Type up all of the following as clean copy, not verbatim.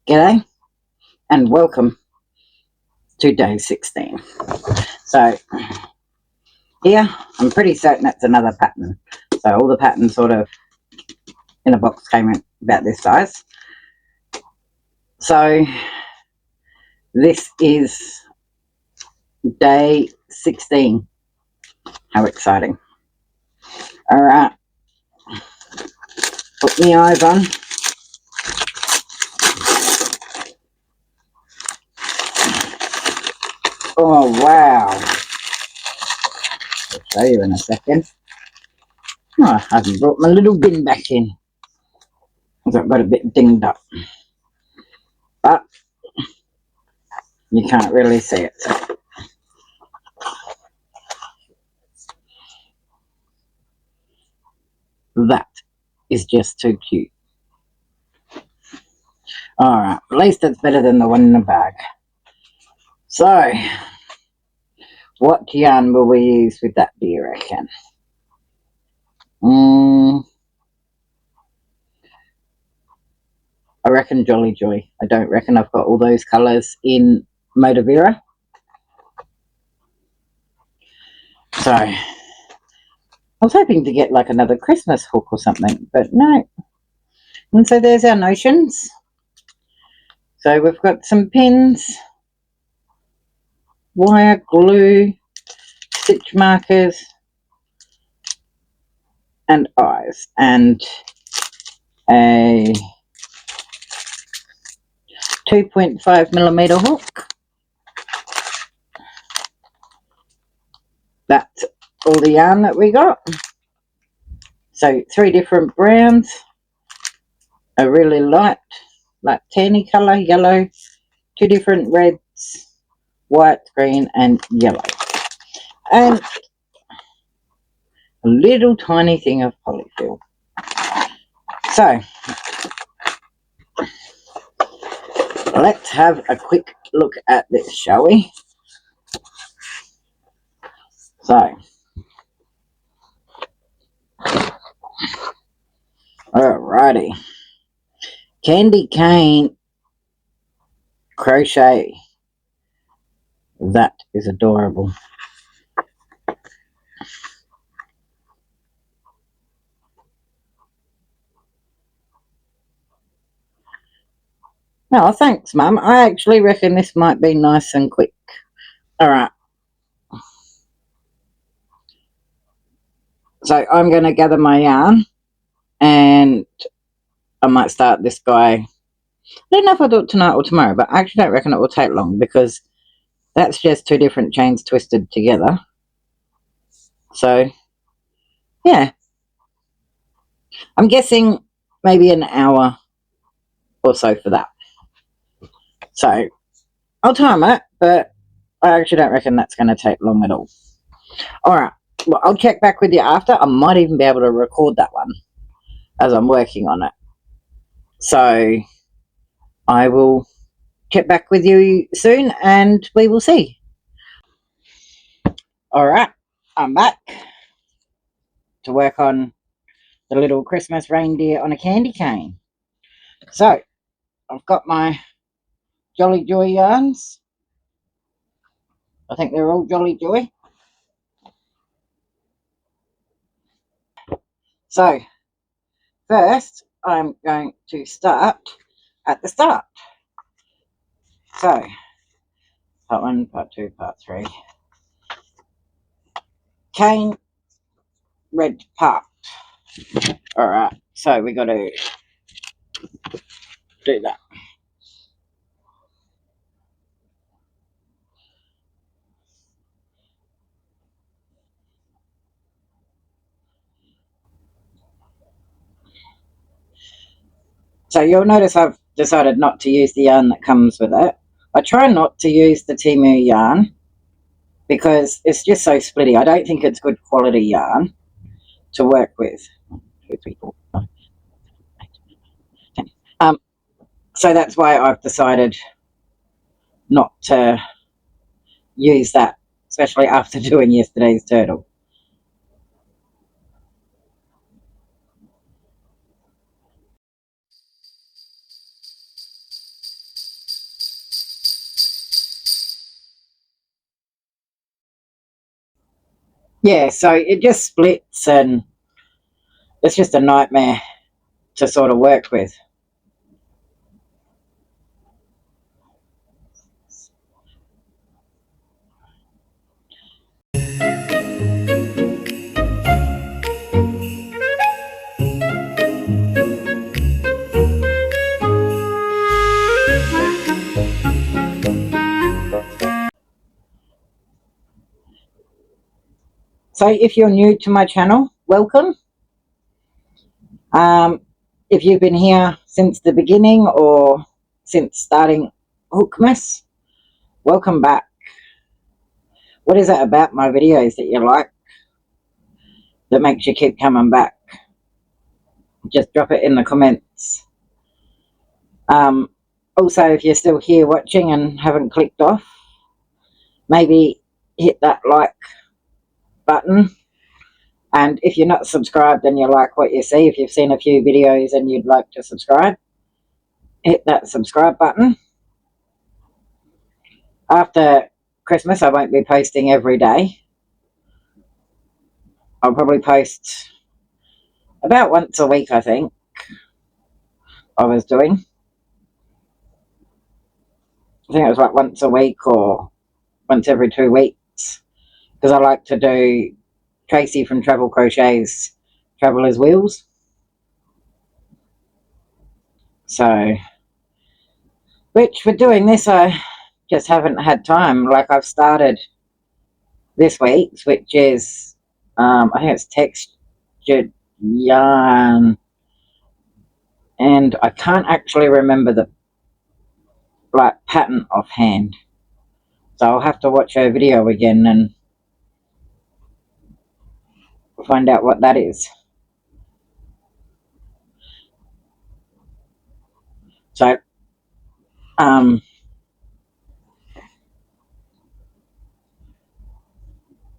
G'day and welcome to day 16. So here I'm pretty certain it's another pattern. So all the patterns sort of in a box came in about this size. So this is day 16. How exciting. Alright, put my eyes on. Oh wow, I'll show you in a second. Oh, I haven't brought my little bin back in because I've got a bit dinged up, but you can't really see it. That is just too cute. Alright, at least it's better than the one in the bag. So, what yarn will we use with that, do you reckon? I reckon Jolly Joy. I don't reckon I've got all those colours in Motivera. So, I was hoping to get like another Christmas hook or something, but no. And so there's our notions. So we've got some pins, wire, glue, stitch markers, and eyes, and a 2.5mm hook. That's all the yarn that we got. So 3 different browns, a really light tanny colour, yellow, 2 different reds, white, green and yellow, and a little tiny thing of polyfill. So let's have a quick look at this, shall we? So alrighty, candy cane crochet. That is adorable. Oh, thanks, Mum. I actually reckon this might be nice and quick. Alright. So I'm going to gather my yarn and I might start this guy. I don't know if I'll do it tonight or tomorrow, but I actually don't reckon it will take long because that's just 2 different chains twisted together. So, yeah. I'm guessing maybe an hour or so for that. So, I'll time it, but I actually don't reckon that's going to take long at all. Alright, well, I'll check back with you after. I might even be able to record that one as I'm working on it. So, I will check back with you soon and we will see. Alright, I'm back to work on the little Christmas reindeer on a candy cane. So, I've got my Jolly Joy yarns. I think they're all Jolly Joy. So, first I'm going to start at the start. So, part 1, part 2, part 3. Cane, red part. Alright, so we got to do that. So you'll notice I've decided not to use the yarn that comes with it. I try not to use the Timu yarn because it's just so splitty. I don't think it's good quality yarn to work with. 1, 2, 3, 4, 5, 6, 7, 8, 10. So that's why I've decided not to use that, especially after doing yesterday's turtle. yeah, so it just splits and it's just a nightmare to sort of work with. So if you're new to my channel, welcome. If you've been here since the beginning or since starting Hookmas, welcome back. What is it about my videos that you like that makes you keep coming back? Just drop it in the comments. Also, if you're still here watching and haven't clicked off, maybe hit that like button. And if you're not subscribed and you like what you see, if you've seen a few videos and you'd like to subscribe, hit that subscribe button. After Christmas, I won't be posting every day. I'll probably post about once a week, I think, I was doing. I think it was like once a week or once every 2 weeks, because I like to do Tracy from Travel Crochet's Traveller's Wheels. So, which for doing this, I just haven't had time. Like I've started this week's, which is, I think it's textured yarn, and I can't actually remember the like pattern offhand. So I'll have to watch her video again and find out what that is. So,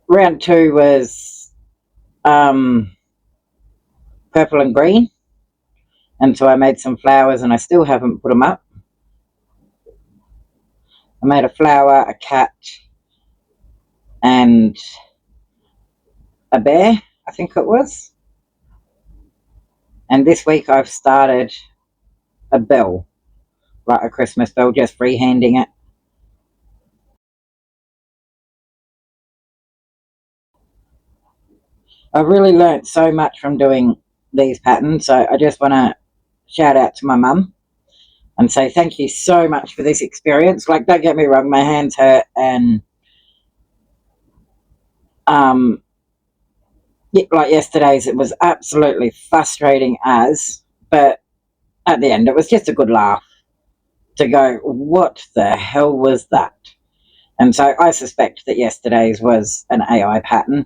round 2 was purple and green, and so I made some flowers and I still haven't put them up. I made a flower, a cat, and a bear, I think it was. And this week I've started a bell, like a Christmas bell, just freehanding it. I've really learnt so much from doing these patterns, so I just want to shout out to my mum and say thank you so much for this experience. Like, don't get me wrong, my hands hurt, and like yesterday's, it was absolutely frustrating as, but at the end it was just a good laugh to go, what the hell was that? And so I suspect that yesterday's was an AI pattern.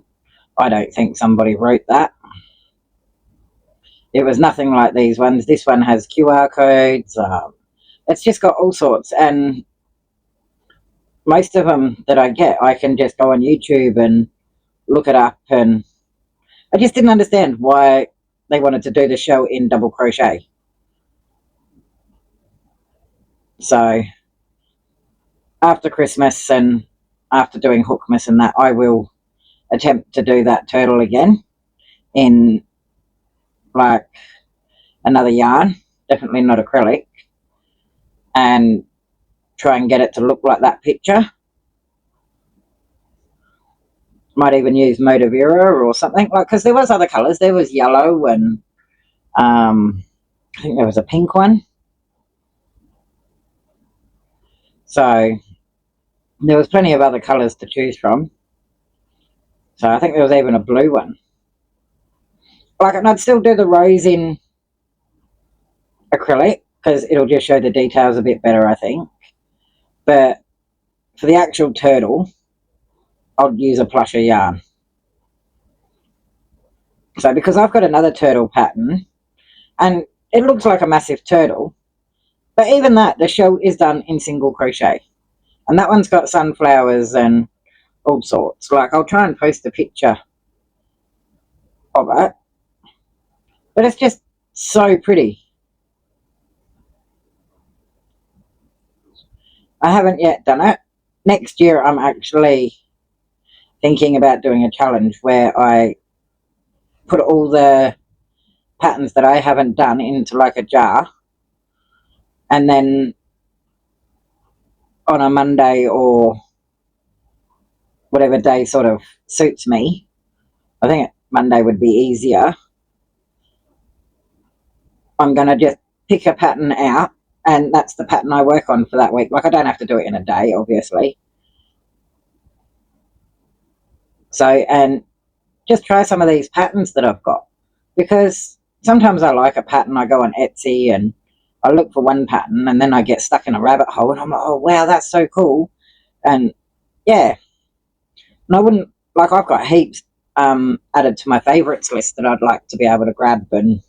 I don't think somebody wrote that. It was nothing like these ones. This one has QR codes. It's just got all sorts, and most of them that I get, I can just go on YouTube and look it up, and I just didn't understand why they wanted to do the show in double crochet. So after Christmas and after doing Hookmas and that, I will attempt to do that turtle again in like another yarn, definitely not acrylic, and try and get it to look like that picture. Might even use Moda Vera or something, like, because there was other colours. There was yellow and I think there was a pink one. So there was plenty of other colours to choose from. So I think there was even a blue one. Like, and I'd still do the rose in acrylic because it'll just show the details a bit better, I think. But for the actual turtle, I'll use a plusher yarn. So because I've got another turtle pattern, and it looks like a massive turtle, but even that, the shell is done in single crochet. And that one's got sunflowers and all sorts. Like, I'll try and post a picture of it. But it's just so pretty. I haven't yet done it. Next year I'm actually thinking about doing a challenge where I put all the patterns that I haven't done into like a jar, and then on a Monday or whatever day sort of suits me, I think Monday would be easier, I'm going to just pick a pattern out, and that's the pattern I work on for that week. Like, I don't have to do it in a day, obviously. So, and just try some of these patterns that I've got, because sometimes I like a pattern, I go on Etsy and I look for one pattern, and then I get stuck in a rabbit hole, and I'm like, oh wow, that's so cool. And yeah, and I wouldn't, like, I've got heaps added to my favorites list that I'd like to be able to grab, and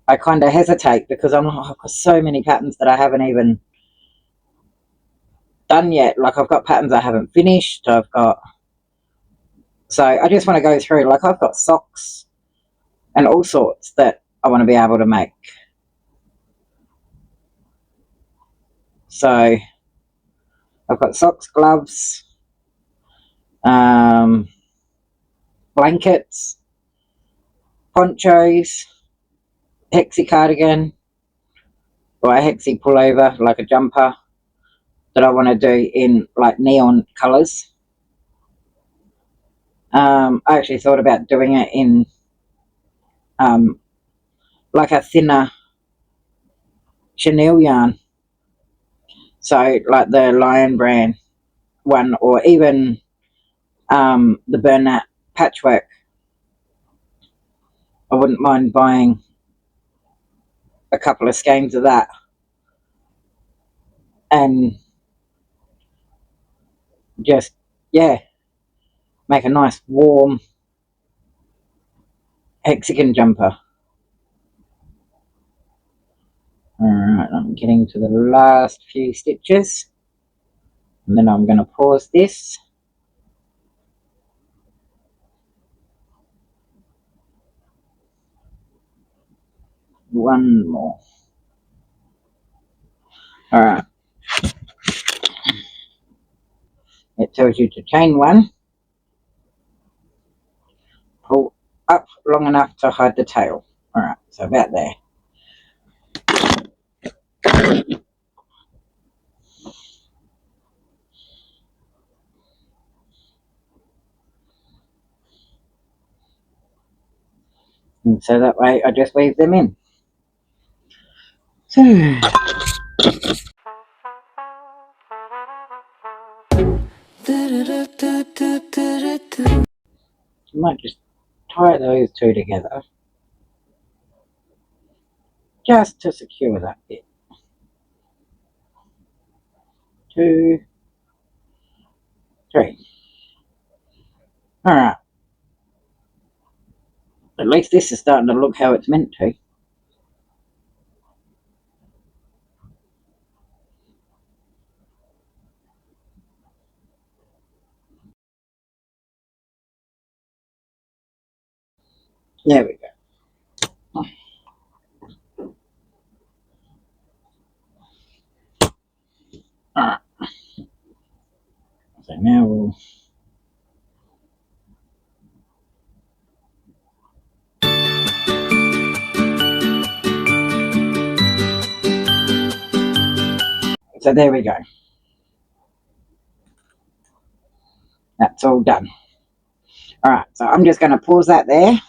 I kind of hesitate because I'm like, oh, I've got so many patterns that I haven't even done yet. Like, I've got patterns I haven't finished, so I just want to go through, like, I've got socks and all sorts that I want to be able to make. So I've got socks, gloves, blankets, ponchos, hexie cardigan, or a hexie pullover, like a jumper, that I want to do in like neon colours. I actually thought about doing it in like a thinner chenille yarn, so like the Lion brand one, or even the Bernat patchwork. I wouldn't mind buying a couple of skeins of that and just, yeah, make a nice warm hexagon jumper. Alright, I'm getting to the last few stitches, and then I'm going to pause this. One more. Alright. It tells you to chain one, pull up long enough to hide the tail. Alright, so about there. And so that way I just weave them in. So you might just tie those two together just to secure that bit. 2, 3. Alright. At least this is starting to look how it's meant to. There we go. Alright. So now we'll so there we go. That's all done. Alright, so I'm just going to pause that there,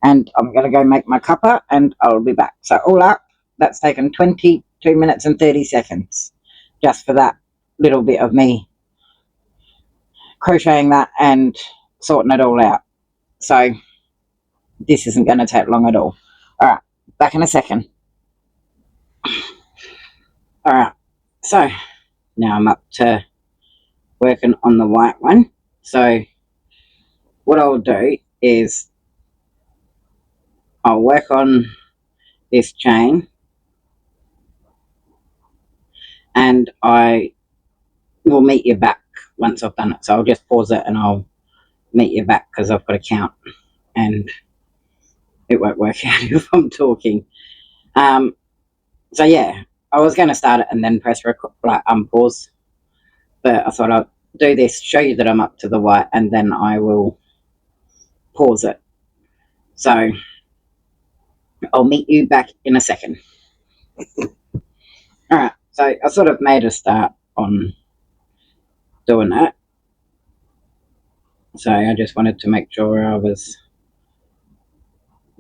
and I'm going to go make my cuppa, and I'll be back. So all up, that's taken 22 minutes and 30 seconds just for that little bit of me crocheting that and sorting it all out. So this isn't going to take long at all. Alright, back in a second. Alright, so now I'm up to working on the white one. So what I'll do is I'll work on this chain, and I will meet you back once I've done it. So I'll just pause it and I'll meet you back, because I've got to count and it won't work out if I'm talking. So yeah, I was going to start it and then press record, like unpause, but I thought do this, show you that I'm up to the white, and then I will pause it. So I'll meet you back in a second. Alright, so I sort of made a start on doing that. So I just wanted to make sure I was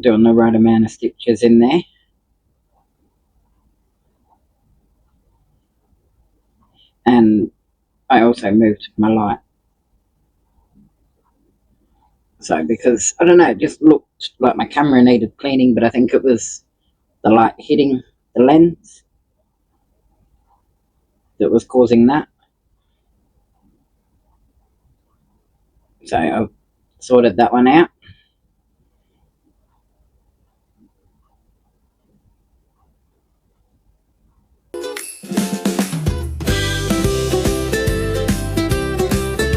doing the right amount of stitches in there. And I also moved my light. So because, I don't know, it just looked like my camera needed cleaning, but I think it was the light hitting the lens that was causing that. So I've sorted that one out.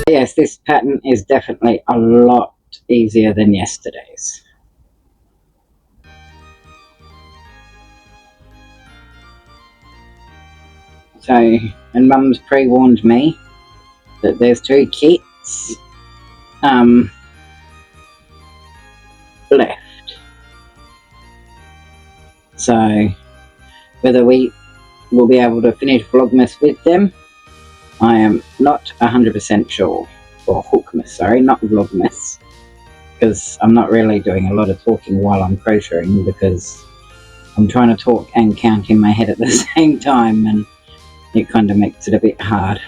Yes, this pattern is definitely a lot easier than yesterday's. So, and Mum's pre-warned me that there's 2 kits left. So, whether we will be able to finish Vlogmas with them, I am not 100% sure. Or hookmas, sorry, not Vlogmas. Because I'm not really doing a lot of talking while I'm crocheting, because I'm trying to talk and count in my head at the same time, and it kind of makes it a bit hard.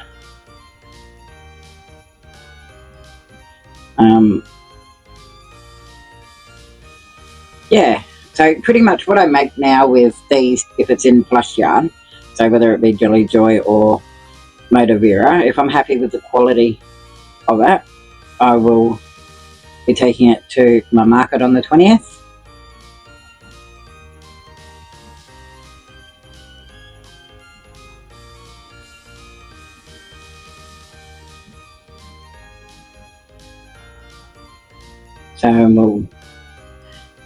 Yeah, so pretty much what I make now with these, if it's in plush yarn, so whether it be Jolly Joy or Moda Vera, if I'm happy with the quality of it, I will be taking it to my market on the 20th. So we'll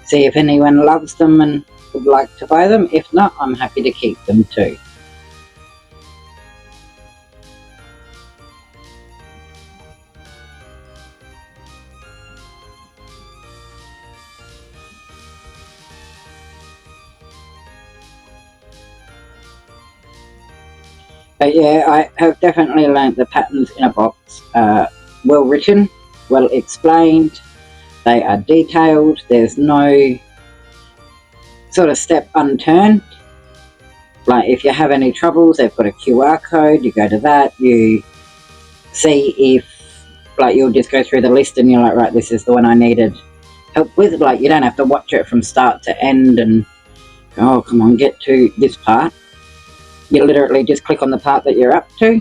see if anyone loves them and would like to buy them. If not, I'm happy to keep them too. But yeah, I have definitely learnt the patterns in a box are well written, well explained, they are detailed, there's no sort of step unturned. Like if you have any troubles, they've got a QR code, you go to that, you see if, like you'll just go through the list and you're like, right, this is the one I needed help with. Like you don't have to watch it from start to end and go, oh come on, get to this part. You literally just click on the part that you're up to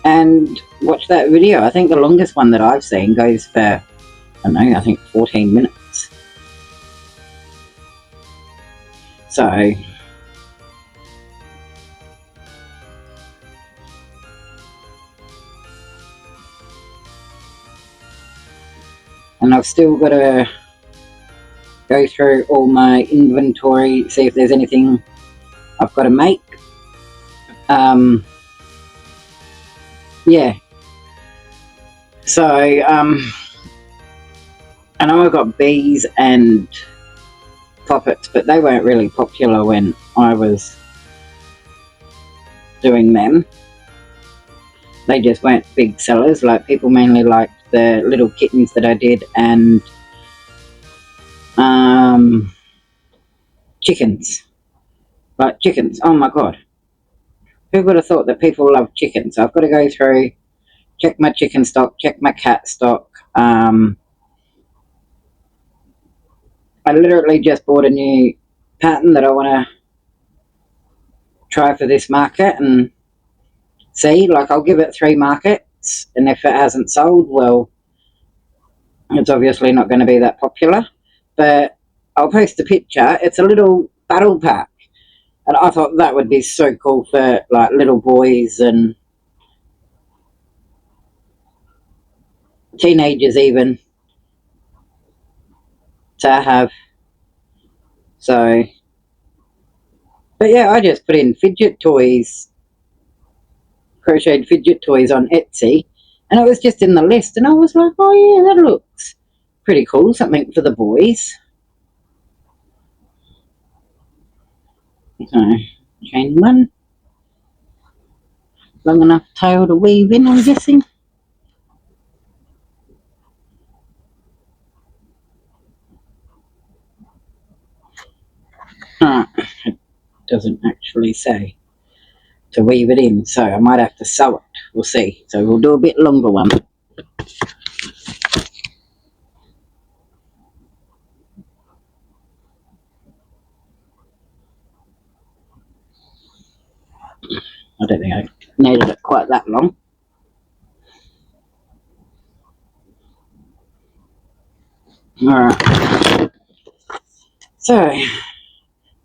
and watch that video. I think the longest one that I've seen goes for, I don't know, I think 14 minutes. So, and I've still got to go through all my inventory, see if there's anything I've got to make. Yeah. So, I know I've got bees and poppets, but they weren't really popular when I was doing them. They just weren't big sellers. Like people mainly liked the little kittens that I did and chickens. Like chickens, oh my god. Who would have thought that people love chickens? So I've got to go through, check my chicken stock, check my cat stock. I literally just bought a new pattern that I want to try for this market and see. Like I'll give it 3 markets, and if it hasn't sold, well, it's obviously not going to be that popular. But I'll post a picture. It's a little battle pack, and I thought that would be so cool for like little boys and teenagers even to have. So, but yeah, I just put in fidget toys crocheted fidget toys on Etsy, and it was just in the list, and I was like, oh yeah, that looks pretty cool, something for the boys. So, chain one, long enough tail to weave in, I'm guessing. It doesn't actually say to weave it in, so I might have to sew it. We'll see. So we'll do a bit longer one. I don't think I needed it quite that long. Alright. So,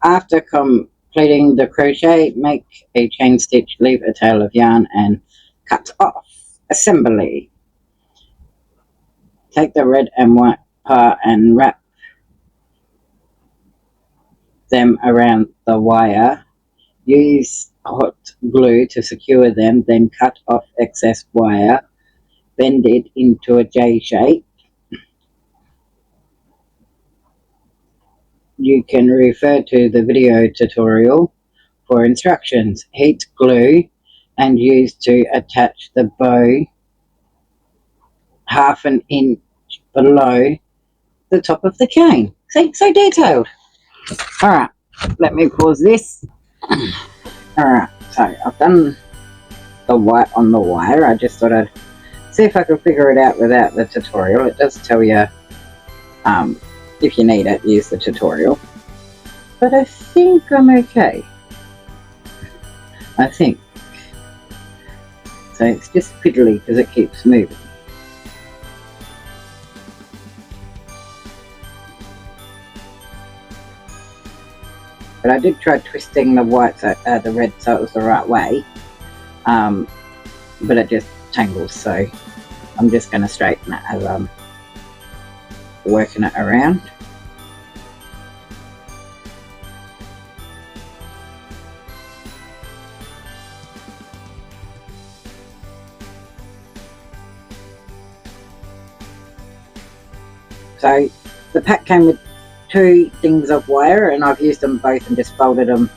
after completing the crochet, make a chain stitch, leave a tail of yarn and cut off. Assembly. Take the red and white part and wrap them around the wire. Use hot glue to secure them, then cut off excess wire. Bend it into a J shape. You can refer to the video tutorial for instructions. Heat glue and use to attach the bow half an inch below the top of the cane. See, so detailed. Alright, let me pause this. Alright, so I've done the white on the wire. I just thought I'd see if I could figure it out without the tutorial. It does tell you if you need it, use the tutorial. But I think I'm okay. I think. So it's just fiddly because it keeps moving. But I did try twisting the white, the red, so it was the right way. But it just tangles, so I'm just going to straighten it as I'm working it around. So the pack came with 2 things of wire, and I've used them both and just folded them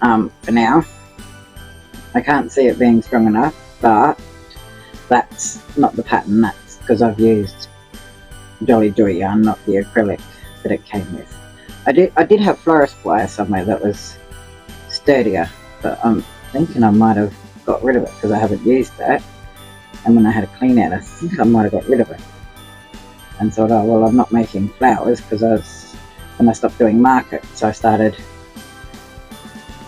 for now. I can't see it being strong enough, but that's not the pattern. That's because I've used Jolly Joy yarn, not the acrylic that it came with. I did have florist wire somewhere that was sturdier, but I'm thinking I might have got rid of it because I haven't used that. And when I had a clean out, I think I might have got rid of it. And thought, oh well, I'm not making flowers because when I stopped doing markets, I started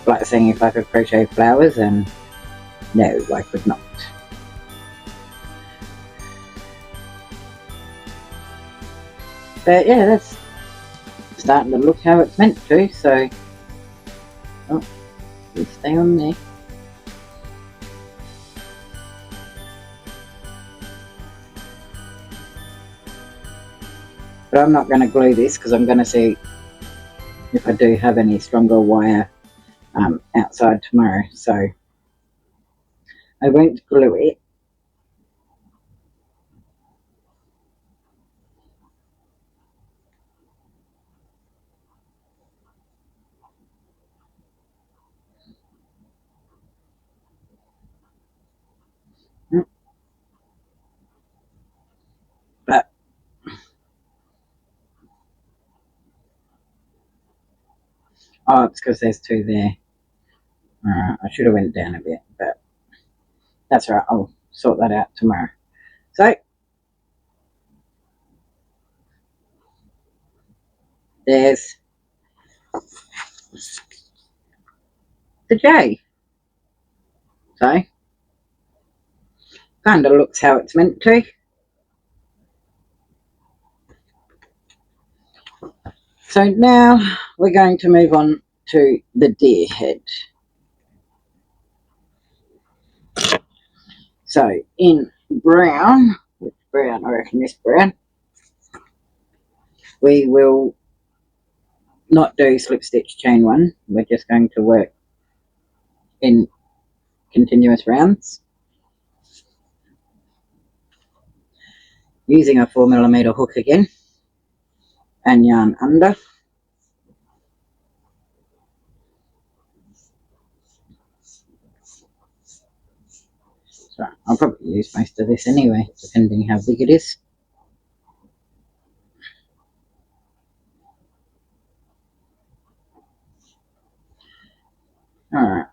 like seeing if I could crochet flowers, and no, I could not. But yeah, that's starting to look how it's meant to, so oh, you stay on there. But I'm not going to glue this because I'm going to see if I do have any stronger wire outside tomorrow, so I won't glue it. But oh, it's because there's 2 there. I should have went down a bit, but that's all right. I'll sort that out tomorrow. So there's the J. So kind of looks how it's meant to. So now we're going to move on to the deer head. So in brown, which brown? I reckon this brown. We will not do slip stitch chain 1. We're just going to work in continuous rounds using a 4mm hook again and yarn under. So I'll probably use most of this anyway, depending how big it is. Alright.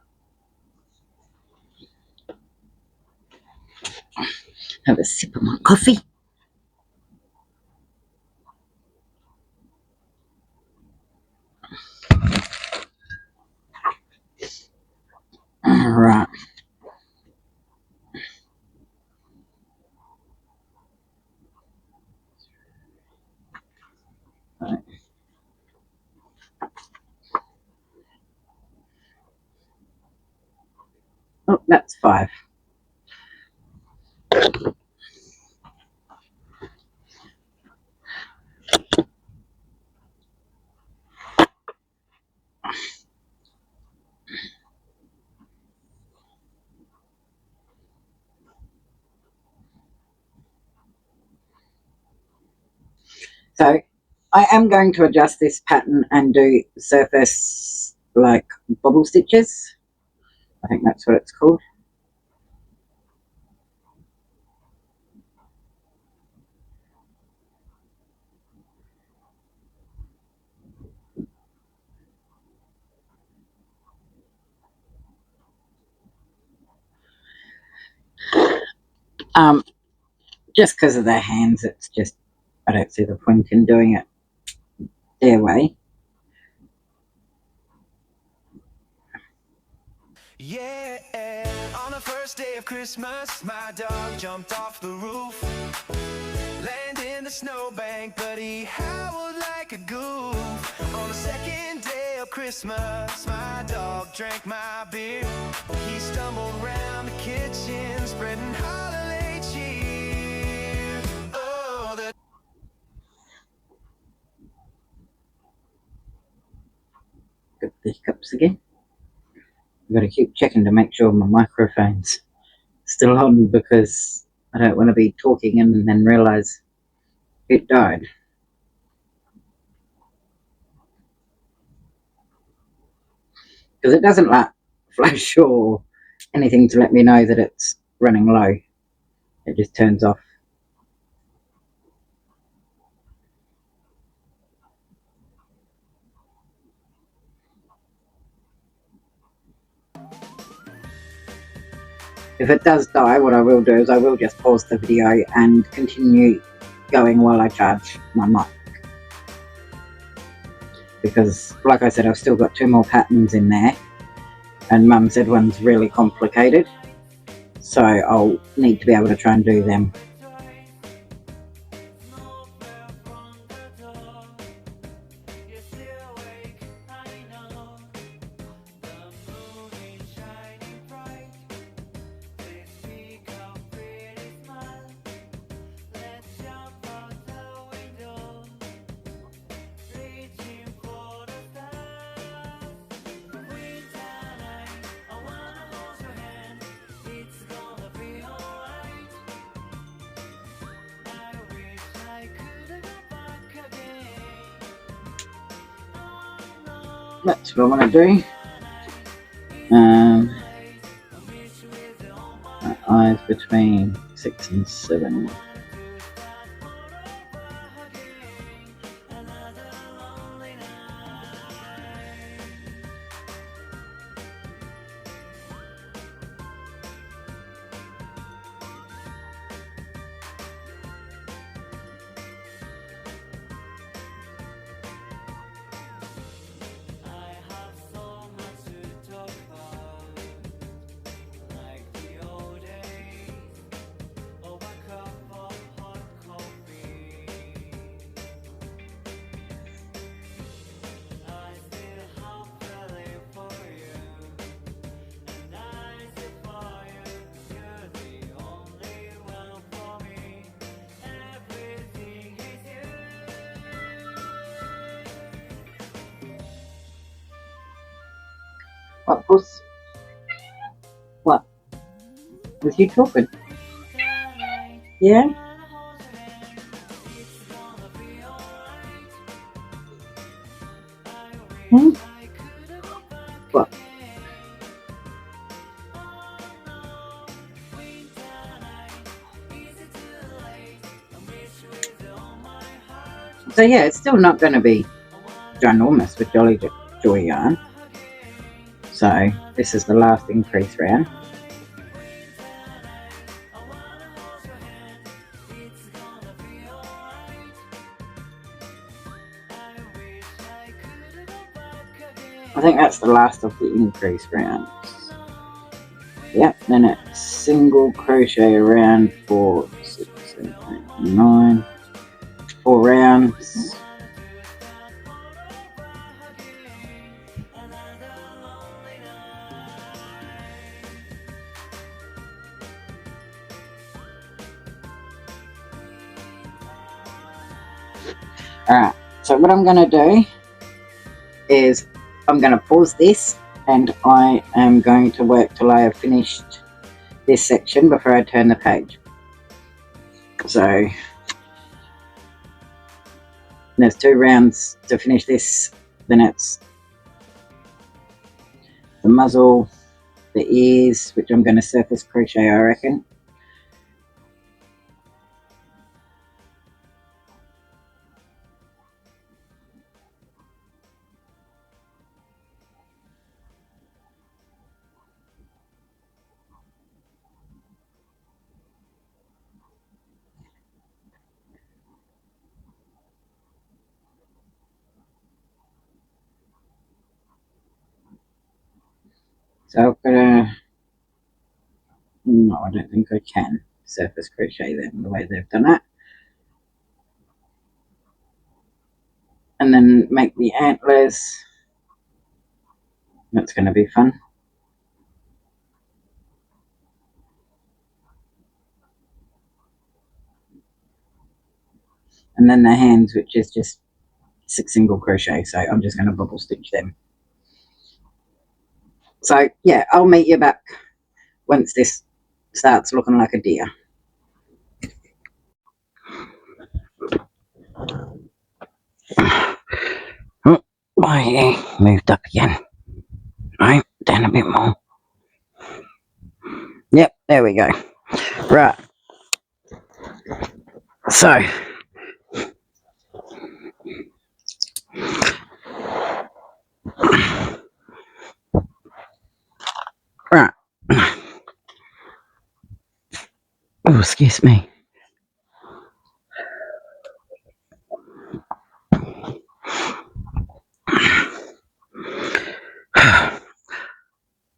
Have a sip of my coffee. Alright. Oh, that's 5. So I am going to adjust this pattern and do surface like bobble stitches. I think that's what it's called. Just because of their hands, it's just, I don't see the point in doing it their way. Yeah, on the first day of Christmas, my dog jumped off the roof, landed in the snowbank, but he howled like a goof. On the second day of Christmas, my dog drank my beer. He stumbled around the kitchen, spreading holiday cheer. Oh, Got the hiccups again. I've got to keep checking to make sure my microphone's still on, because I don't want to be talking and then realise it died. Because it doesn't like flash or anything to let me know that it's running low. It just turns off. If it does die, what I will do is I will just pause the video and continue going while I charge my mic. Because, like I said, I've still got 2 more patterns in there, and Mum said one's really complicated, so I'll need to be able to try and do them. That's what I want to do. My eyes between 6 and 7. What, puss? What? Was you talking? Yeah? Hmm? What? So yeah, it's still not going to be ginormous with Jolly Joy yarn. So this is the last increase round. I think that's the last of the increase rounds. Yep, then it's single crochet around for 6, 7, 8, 9, 4 rounds. Alright, so what I'm going to do is I'm going to pause this and I am going to work till I have finished this section before I turn the page. So there's 2 rounds to finish this, then it's the muzzle, the ears, which I'm going to surface crochet I reckon. So I've got to, no I don't think I can surface crochet them the way they've done it. And then make the antlers. That's going to be fun. And then the hands, which is just 6 single crochet, so I'm just going to bubble stitch them. So yeah, I'll meet you back once this starts looking like a deer. Oh, my hair moved up again. Right, down a bit more. Yep, there we go. Right. So right. Oh, excuse me.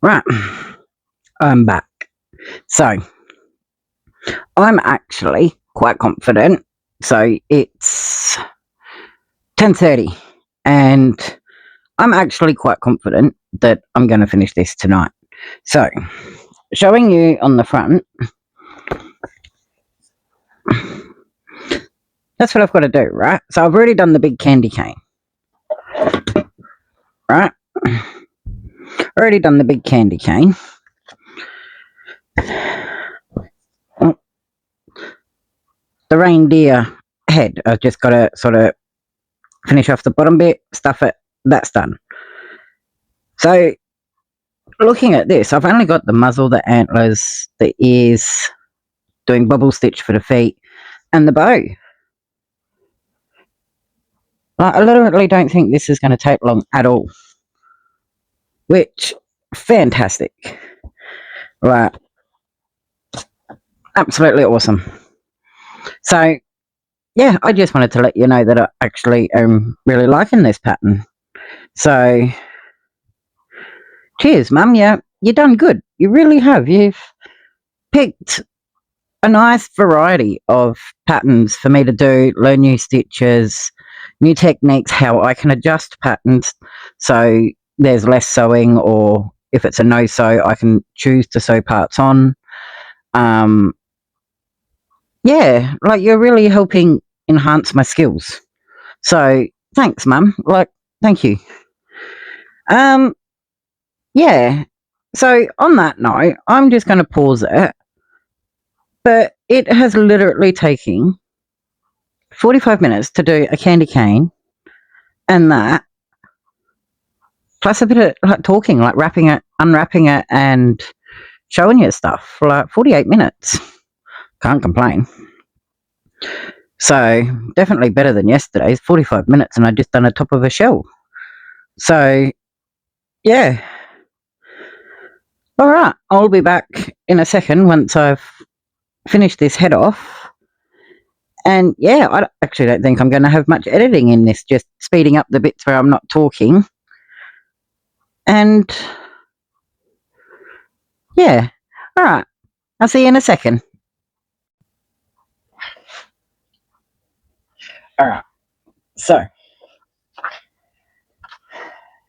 Right, I'm back. So I'm actually quite confident. So it's 10:30 and I'm actually quite confident that I'm going to finish this tonight. So showing you on the front, that's what I've got to do, right? So I've already done the big candy cane, right? Already done the big candy cane. The reindeer head, I've just got to sort of finish off the bottom bit, stuff it, that's done. So looking at this, I've only got the muzzle, the antlers, the ears, doing bubble stitch for the feet, and the bow. I literally don't think this is going to take long at all. Which, fantastic. Right. Absolutely awesome. So, yeah, I just wanted to let you know that I actually am really liking this pattern. So, cheers, Mum. Yeah, you've done good. You really have. You've picked a nice variety of patterns for me to do, learn new stitches, new techniques, how I can adjust patterns so there's less sewing, or if it's a no sew, I can choose to sew parts on. Yeah, like you're really helping enhance my skills. So thanks, Mum. Like, thank you. Yeah. So on that note, I'm just going to pause it But it has literally taken 45 minutes to do a candy cane and that, plus a bit of like talking, like wrapping it, unwrapping it, and showing you stuff for like 48 minutes. Can't complain. So definitely better than yesterday's 45 minutes, and I just done the top of a shell. So yeah. All right, I'll be back in a second once I've finished this head off. And yeah, I actually don't think I'm going to have much editing in this, just speeding up the bits where I'm not talking. And yeah, all right, I'll see you in a second. All right, so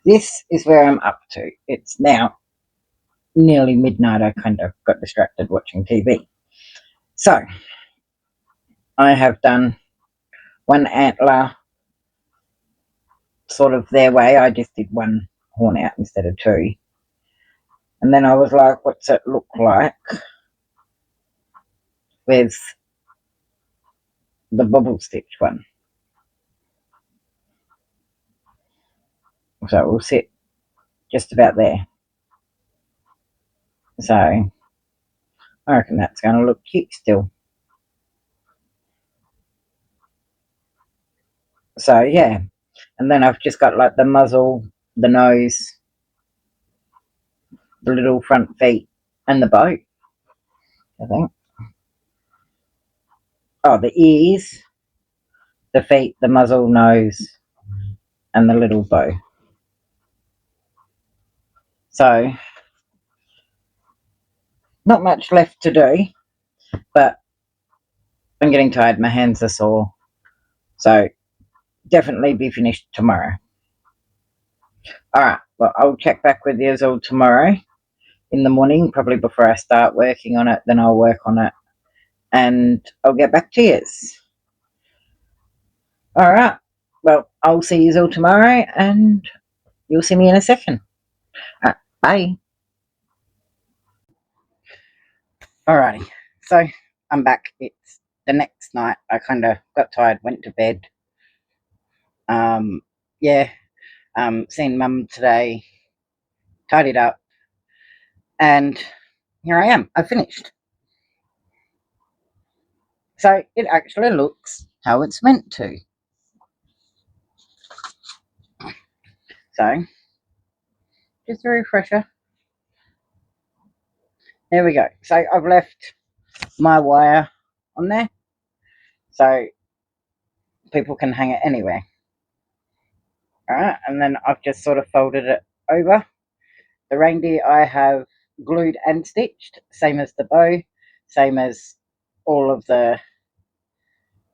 this is where I'm up to. It's now nearly midnight. I kind of got distracted watching TV. So I have done one antler sort of their way. I just did one horn out instead of two. And then I was like, what's it look like with the bubble stitch one? So it will sit just about there. So I reckon that's going to look cute still. So yeah, and then I've just got like the muzzle, the nose, the little front feet, and the boat, I think. Oh, the ears, the feet, the muzzle, nose, and the little bow. So not much left to do, but I'm getting tired. My hands are sore. So definitely be finished tomorrow. All right, well, I'll check back with you all tomorrow in the morning, probably before I start working on it. Then I'll work on it and I'll get back to you. All right, well, I'll see you all tomorrow and you'll see me in a second. All right, bye. Alrighty, so I'm back. It's the next night. I kind of got tired, went to bed. Yeah, seen mum today, tidied up, and here I am. I finished. So it actually looks how it's meant to. So just a refresher. There we go. So I've left my wire on there, so people can hang it anywhere. All right, and then I've just sort of folded it over. The reindeer I have glued and stitched, same as the bow, same as all of the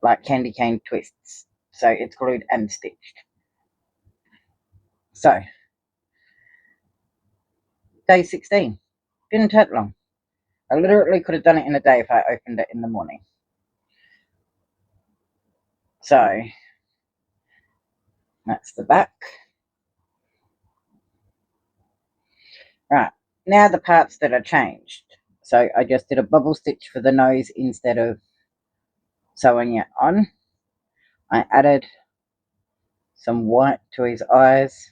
like candy cane twists. So it's glued and stitched. So day 16. Didn't take long. I literally could have done it in a day if I opened it in the morning. So that's the back. Right, now the parts that are changed. So I just did a bubble stitch for the nose instead of sewing it on. I added some white to his eyes,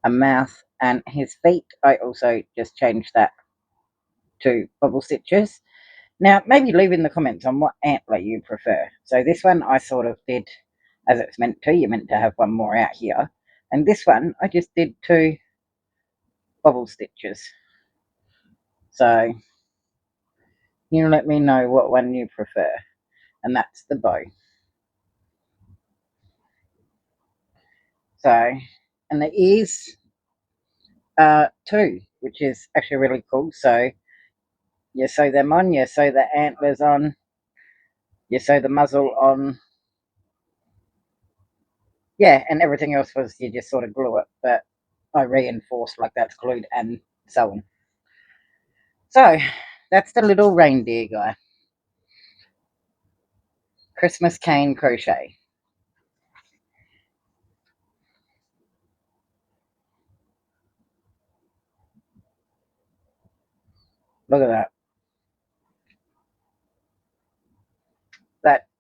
a mouth, and his feet. I also just changed that to bubble stitches. Now, maybe leave in the comments on what antler you prefer. So this one I sort of did as it's meant to. You're meant to have one more out here. And this one I just did two bubble stitches. So you let me know what one you prefer. And that's the bow. So, and the ears are two, which is actually really cool. So you sew them on, you sew the antlers on, you sew the muzzle on. Yeah, and everything else was you just sort of glue it, but I reinforced like that's glued and sewn. So that's the little reindeer guy. Christmas cane crochet. Look at that.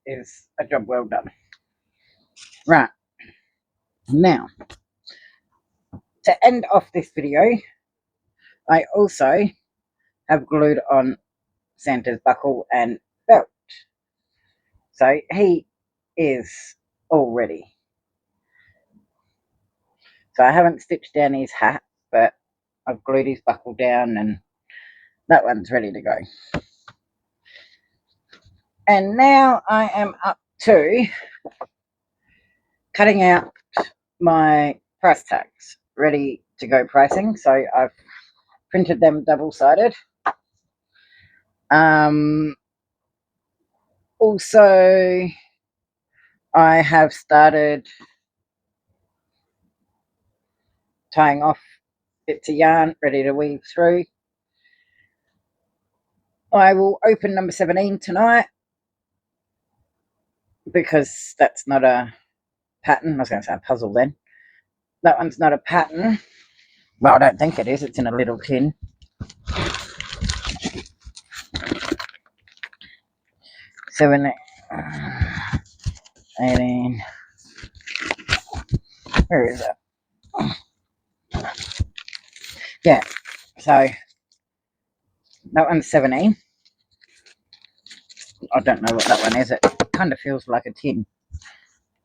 is a job well done. Right, now to end off this video, I also have glued on Santa's buckle and belt. So he is all ready. So I haven't stitched down his hat, but I've glued his buckle down and that one's ready to go. And now I am up to cutting out my price tags, ready to go pricing. So I've printed them double-sided. Also, I have started tying off bits of yarn, ready to weave through. I will open number 17 tonight because that's not a pattern. I was going to say a puzzle then. That one's not a pattern. Well, I don't think it is. It's in a little tin. Seven, 18. Where is it? Yeah. So that one's 17. I don't know what that one is. It kind of feels like a tin.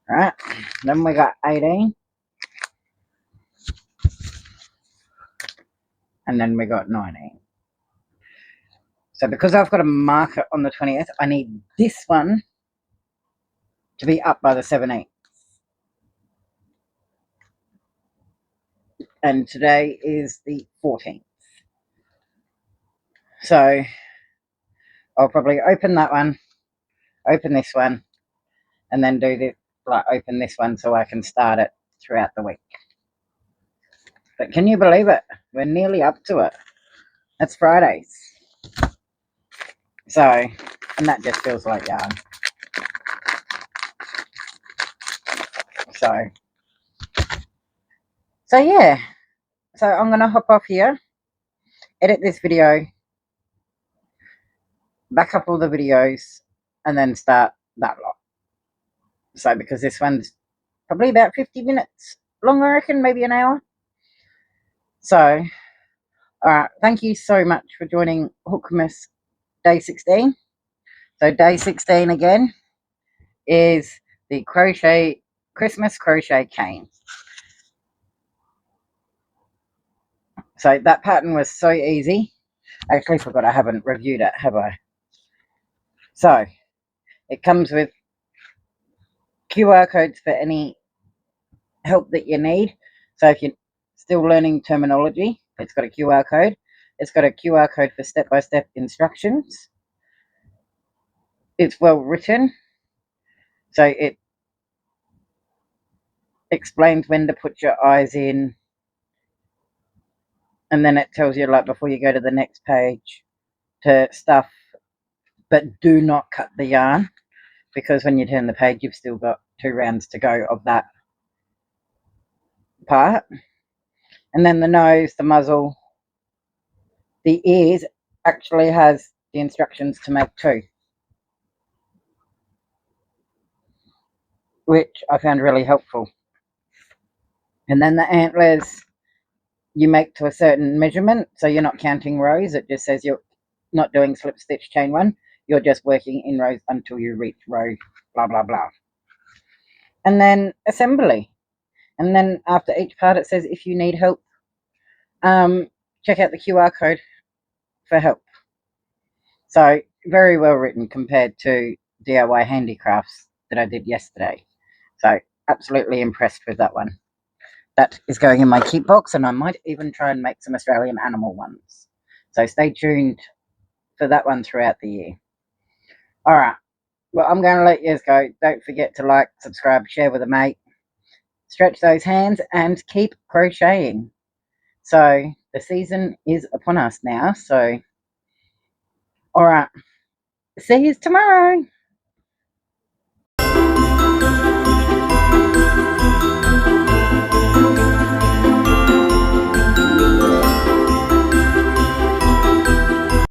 Right. Then we got 18. And then we got 19. So because I've got a marker on the 20th, I need this one to be up by the 17th. And today is the 14th. So I'll probably open that one, open this one, and then do this, like open this one so I can start it throughout the week. But can you believe it? We're nearly up to it. It's Fridays. So, and that just feels like yarn. So yeah. So I'm going to hop off here, edit this video, back up all the videos, and then start that lot. So because this one's probably about 50 minutes long, I reckon, maybe an hour. So, all right, thank you so much for joining Hookmas Day 16. So Day 16 again is the crochet Christmas crochet cane. So that pattern was so easy. I actually forgot I haven't reviewed it, have I? So it comes with QR codes for any help that you need. So if you're still learning terminology, it's got a QR code. It's got a QR code for step-by-step instructions. It's well written, so it explains when to put your eyes in, and then it tells you, like, before you go to the next page, to stuff, but do not cut the yarn, because when you turn the page you've still got 2 rounds to go of that part. And then the nose, the muzzle, the ears actually has the instructions to make 2, which I found really helpful. And then the antlers you make to a certain measurement, so you're not counting rows. It just says you're not doing slip stitch chain 1, you're just working in rows until you reach row blah blah blah. And then assembly, and then after each part it says if you need help, check out the QR code for help. So very well written compared to DIY handicrafts that I did yesterday. So absolutely impressed with that one. That is going in my keep box, and I might even try and make some Australian animal ones. So stay tuned for that one throughout the year. All right. Well, I'm going to let you go. Don't forget to like, subscribe, share with a mate. Stretch those hands and keep crocheting. So the season is upon us now. So, all right. See you tomorrow.